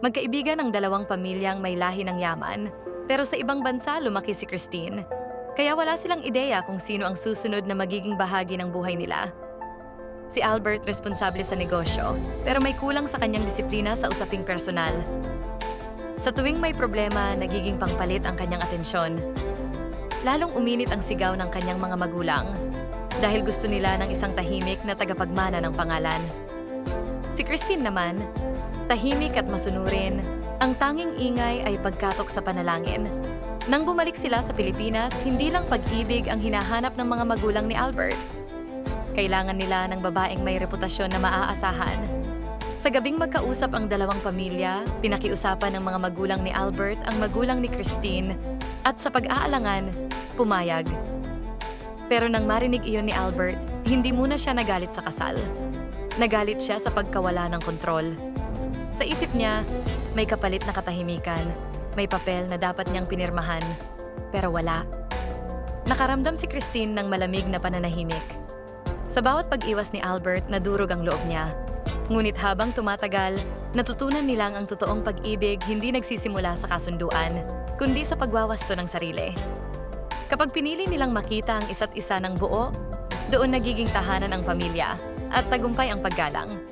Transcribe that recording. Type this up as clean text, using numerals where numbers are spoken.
Magkaibigan ang dalawang pamilyang may lahi ng yaman, pero sa ibang bansa lumaki si Christine. Kaya wala silang ideya kung sino ang susunod na magiging bahagi ng buhay nila. Si Albert responsable sa negosyo, pero may kulang sa kanyang disiplina sa usaping personal. Sa tuwing may problema, nagiging pangpalit ang kanyang atensyon. Lalong uminit ang sigaw ng kanyang mga magulang dahil gusto nila ng isang tahimik na tagapagmana ng pangalan. Si Christine naman, tahimik at masunurin, ang tanging ingay ay pagkatok sa panalangin. Nang bumalik sila sa Pilipinas, hindi lang pag-ibig ang hinahanap ng mga magulang ni Albert. Kailangan nila ng babaeng may reputasyon na maaasahan. Sa gabing magkausap ang dalawang pamilya, pinakiusapan ng mga magulang ni Albert ang magulang ni Christine at sa pag-aalangan, pumayag. Pero nang marinig iyon ni Albert, hindi muna siya nagalit sa kasal. Nagalit siya sa pagkawala ng kontrol. Sa isip niya, may kapalit na katahimikan, may papel na dapat niyang pinirmahan, pero wala. Nakaramdam si Christine ng malamig na pananahimik. Sa bawat pag-iwas ni Albert, nadurog ang loob niya. Ngunit habang tumatagal, natutunan nilang ang totoong pag-ibig hindi nagsisimula sa kasunduan, kundi sa pagwawasto ng sarili. Kapag pinili nilang makita ang isa't isa ng buo, doon nagiging tahanan ang pamilya at tagumpay ang paggalang.